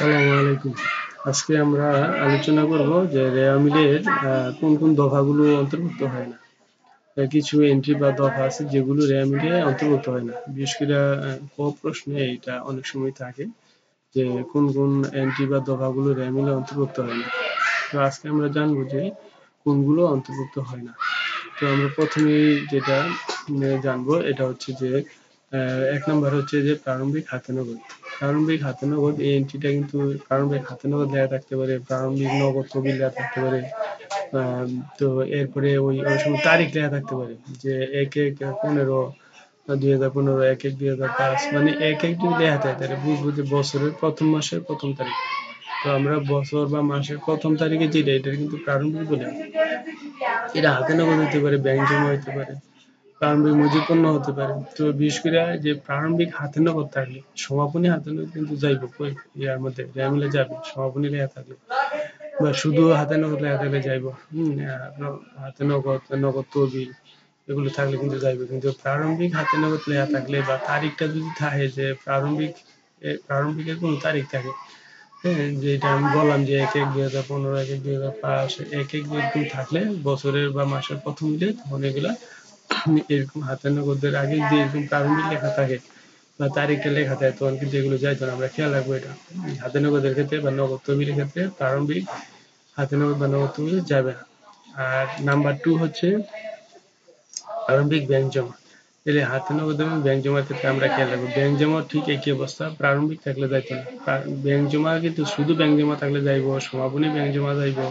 আসসালামু আলাইকুম। আজকে আমরা আলোচনা করব যে রেওয়া মিলের কোন কোন দফাগুলো অন্তর্ভুক্ত হয় না। কিছু এন্ট্রি বা দফা আছে যেগুলো রেওয়া মিলে অন্তর্ভুক্ত হয় না। বিশেষ করে প্রশ্নে এটা অনেক সময় থাকে যে কোন কোন এন্ট্রি বা দফাগুলো রেওয়া মিলে অন্তর্ভুক্ত হয় না। তো আজকে আমরা জানবো যে কোনগুলো অন্তর্ভুক্ত হয় না। তো আমরা প্রথমেই যেটা জানবো এটা হচ্ছে যে এক নম্বর হচ্ছে যে প্রারম্ভিক হাতে নগদ। প্রারম্ভিক হাতে নগদ এই এন্ট্রিটা কিন্তু প্রারম্ভিক হাতে নগদ লেখা থাকতে পারে, প্রারম্ভিক নগদ তহবিল লেখা থাকতে পারে। তো এরপরে ওই সময় তারিখ লেখা থাকতে পারে যে 1/15/2015, 1/1/2005, মানে 1/1 যদি লেখা থাকে তাহলে বুঝবো যে বছরের প্রথম মাসের প্রথম তারিখ। তো আমরা বছর বা মাসের প্রথম তারিখে যেটা এটা কিন্তু প্রারম্ভিক বলে। এটা হাতে নগদ হতে পারে, ব্যাংক জমা হতে পারে, প্রারম্ভিক মজুত পণ্য হতে পারে। তো বিশেষ করে যে প্রারম্ভিক হাতে নগদ থাকলে সমাপনী হাতে নগদ কিন্তু যাইব ইয়ার মধ্যে রেওয়া মিলে যাবে সমাপনী লেখা থাকলে, বা শুধু হাতে নগদ লেখা থাকলে যাইব। হাতে নগদ, নগদ তহবিল এগুলো থাকলে কিন্তু যাইবে। কিন্তু প্রারম্ভিক হাতে নগদ লেখা থাকলে বা তারিখটা যদি থাকে যে প্রারম্ভিকের কোনো তারিখ থাকে, হ্যাঁ, যেটা আমি বললাম যে 1/1/2015, 1/1/2005, 1/1 এরকম থাকলে বছরের বা মাসের প্রথম দিকে, তখন এগুলা এরকম হাতে নগদের আগে যে এরকম প্রারম্ভিক লেখা থাকে বা তারিখটা লেখা থাকে তখন কিন্তু এগুলো যাইতো না। আমরা খেয়াল রাখবো এটা। হাতে নগদের ক্ষেত্রে বা নগদ তহবিলের ক্ষেত্রে প্রারম্ভিক হাতে নগদ বা নগদ তহবিল যাবে না। আর নাম্বার 2 হচ্ছে প্রারম্ভিক ব্যাংক জমা। তাহলে হাতে নগদ এবং ব্যাংক জমার ক্ষেত্রে আমরা খেয়াল রাখবো ব্যাংক জমা ঠিক একই অবস্থা, প্রারম্ভিক থাকলে যাইতো না। ব্যাংক জমা কিন্তু শুধু ব্যাংক জমা থাকলে যাইব, সমাপনী ব্যাংক জমা যাইব।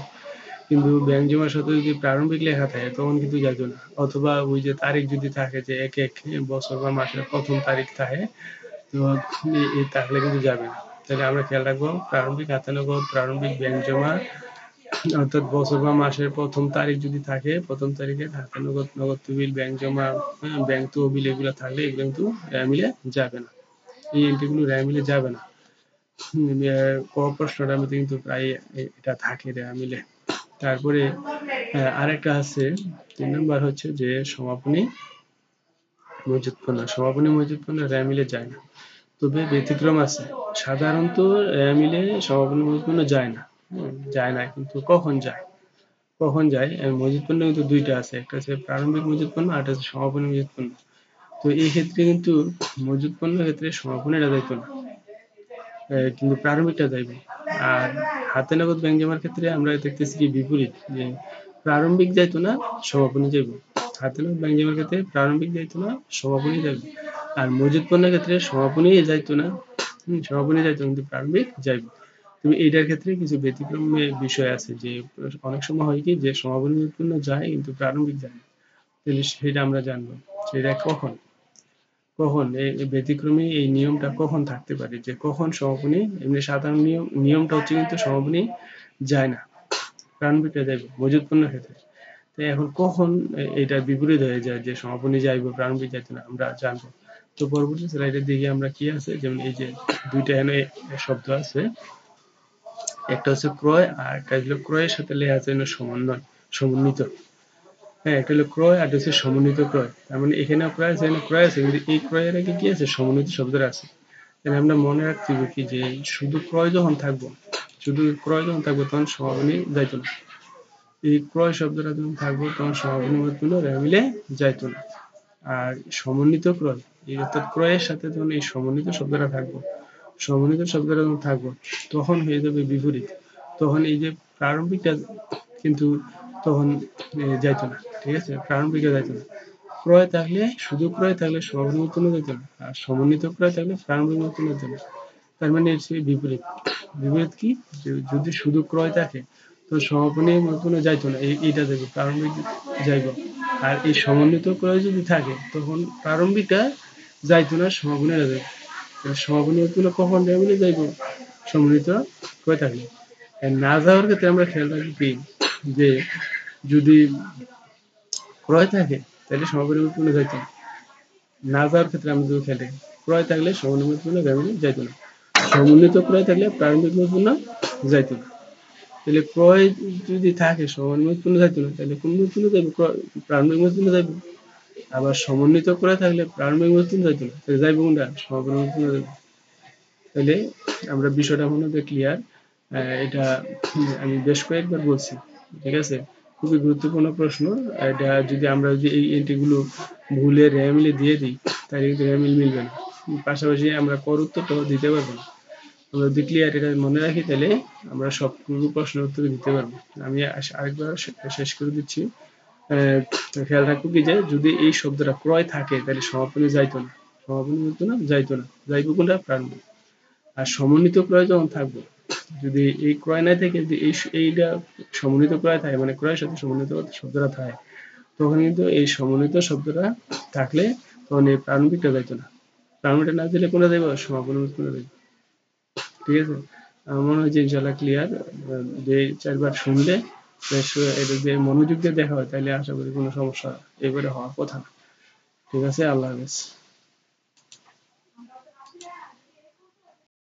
কিন্তু ব্যাংক জমার সাথে যদি প্রারম্ভিক লেখা থাকে তখন কিন্তু যাইতো না। অথবা ওই যে তারিখ যদি থাকে যে 1/1 বছর বা মাসের প্রথম তারিখ থাকে, তো এই তাহলে কিন্তু যাবে না। তাহলে আমরা খেয়াল রাখবো প্রারম্ভিক হাতে নগদ, প্রারম্ভিক ব্যাংক জমা, অর্থাৎ বছর বা মাসের প্রথম তারিখ যদি থাকে, প্রথম তারিখে হাতে নগদ, নগদ তহবিল, ব্যাংক জমা, ব্যাংক তহবিল এগুলো থাকলে এগুলো কিন্তু রেওয়া মিলে যাবে না। এই এন্ট্রিগুলো রেওয়া মিলে যাবে না। প্রশ্নটার মধ্যে কিন্তু প্রায় এটা থাকে রেওয়া মিলে। তারপরে আরেকটা আছে 3 নাম্বার হচ্ছে যে সমাপনী মজুত পণ্য। সমাপনী মজুত পণ্য রেওয়া মিলে যায় না, তবে ব্যতিক্রম আছে। সাধারণত রেওয়া মিলে সমাপনী মজুত পণ্য যায় না, যায় না। কিন্তু কখন যায়? কখন যায়? মজুত পণ্য কিন্তু দুইটা আছে, একটা হচ্ছে প্রারম্ভিক মজুত পণ্য আর একটা হচ্ছে সমাপনী মজুত পণ্য। তো এই ক্ষেত্রে কিন্তু মজুত পণ্যের ক্ষেত্রে সমাপনীটা যাইতো না, কিন্তু প্রারম্ভিকটা যাইবে। আর হাতে নগদ ব্যাংক জমার ক্ষেত্রে আমরা দেখতেছি কি বিপরীত, যে প্রারম্ভিক যাইতো না, সমাপনী যাইব। হাতে নগদ ব্যাংক জমার ক্ষেত্রে প্রারম্ভিক যাইতো না, সমাপনী যাইব। আর মজুত পণ্যের ক্ষেত্রে সমাপনী যাইতো না, সমাপনী যাইতো কিন্তু প্রারম্ভিক যাইব। তুমি এইটার ক্ষেত্রে কিছু ব্যতিক্রম বিষয় আছে, যে অনেক সময় হয় কি যে সমাপনী মজুত পণ্য যায় কিন্তু প্রারম্ভিক যায় না। তাহলে সেটা আমরা জানবো সেটা কখন, এই ব্যতিক্রমী এই নিয়মটা কখন থাকতে পারে, যে কখন সমাপনী। এমনি সাধারণ নিয়মটা হচ্ছে কিন্তু সমাপনী যায় না, প্রারম্ভিকটা যাইব মজুত পণ্যের ক্ষেত্রে। তো এখন কখন এটা বিপরীত হয়ে যায় যে সমাপনী যাইব প্রারম্ভিক যাইতো না, আমরা জানবো। তো পরবর্তী স্লাইডের দিকে আমরা কি আছে, যেমন এই যে দুইটা এখানে শব্দ আছে, একটা হচ্ছে ক্রয় আর একটা হলো ক্রয়ের সাথে লেখা আছে সমন্বয়, সমন্বিত। হ্যাঁ, একটা হলো ক্রয় আর হচ্ছে সমন্বিত ক্রয়। তার মানে এখানেও ক্রয় আছে, এখানে ক্রয় আছে, কিন্তু এই ক্রয়ের আগে কি আছে, সমন্বিত শব্দটা আছে। তাহলে আমরা মনে রাখতে হবে কি যে শুধু ক্রয় যখন থাকবো, শুধু ক্রয় যখন থাকবো তখন সমাপনী যাইতো না। এই ক্রয় শব্দটা যখন থাকবো তখন সমাপনী মূল্য রেওয়া মিলে যাইতো না। আর সমন্বিত ক্রয়, এই অর্থাৎ ক্রয়ের সাথে যখন এই সমন্বিত শব্দটা থাকবো, সমন্বিত শব্দটা যখন থাকবো তখন হয়ে যাবে বিপরীত। তখন এই যে প্রারম্ভিকটা কিন্তু তখন যাইতো না, ঠিক আছে, প্রারম্ভিকটা যাইতো না। ক্রয় থাকলে, শুধু ক্রয় থাকলে সমাপনী মূল্য যাইতো না, আর সমন্বিত ক্রয় থাকলে প্রারম্ভিক মূল্য যাইতো না। তার মানে এর সেই বিপরীত। বিপরীত কি, যদি শুধু ক্রয় থাকে তো সমাপনী মূল্য যাইতো না, এইটা যাইব, প্রারম্ভিক যাইব। আর এই সমন্বিত ক্রয় যদি থাকে তখন প্রারম্ভিকটা যাইতো না, সমাপনীটা যাইব। সমাপনী মূল্য কখন রেওয়া মিলে যাইব, সমন্বিত ক্রয় থাকলে। আর না যাওয়ার ক্ষেত্রে আমরা খেয়াল রাখি কি, যে যদি ক্রয় থাকে তাহলে সমাপনী মূল্য যাইতো না। না যাওয়ার ক্ষেত্রে আমরা যদি খেয়াল রাখি, ক্রয় থাকলে সমন্বিত মূল্য রেওয়া মিলে যাইতো না, সমন্বিত ক্রয় থাকলে প্রারম্ভিক মূল্য যাইতো না। তাহলে ক্রয় যদি থাকে সমন্বিত মূল্য যাইতো না, তাহলে কোন মূল্য যাইব, প্রারম্ভিক মূল্য যাইব। আবার সমন্বিত ক্রয় থাকলে প্রারম্ভিক মূল্য যাইতো না, তাহলে যাইব কোনটা, সমাপনী মূল্য যাইব। তাহলে আমরা বিষয়টা মনে হয় ক্লিয়ার। এটা আমি বেশ কয়েকবার বলছি, ঠিক আছে? খুবই গুরুত্বপূর্ণ প্রশ্ন। এটা যদি আমরা যদি এই এন্ট্রিগুলো ভুলে রেমিলে দিয়ে দিই তাহলে কিন্তু রেমিল মিলবে না। পাশাপাশি আমরা কর উত্তরটাও দিতে পারবো না। আমরা যদি ক্লিয়ার এটা মনে রাখি তাহলে আমরা সবগুলো প্রশ্নের উত্তর দিতে পারবো। আমি আরেকবার শেষ করে দিচ্ছি। খেয়াল রাখবো কি যে যদি এই শব্দটা ক্রয় থাকে তাহলে সমাপনী যাইতো না, সমাপনী হতো না, যাইতো না, যাইবো কোনটা প্রাণবন্ত। আর সমন্বিত ক্রয় যখন থাকবে, যদি এই ক্রয় নাই থেকে যদি এইটা সমন্বিত ক্রয় থাকে, মানে ক্রয়ের সাথে সমন্বিত শব্দটা থাকে, তখন কিন্তু এই সমন্বিত শব্দটা থাকলে তখন এই প্রারম্ভিকটা যাইতো না। প্রারম্ভিকটা না দিলে কোনটা দেবো? সমাপনী কোনটা দেবো? ঠিক আছে? আমার মনে হয় যে ইনশাল্লাহ ক্লিয়ার। যে 4বার শুনলে এটা যে মনোযোগ দিয়ে দেখা হয় তাহলে আশা করি কোনো সমস্যা এবারে হওয়ার কথা না। ঠিক আছে, আল্লাহ হাফেজ।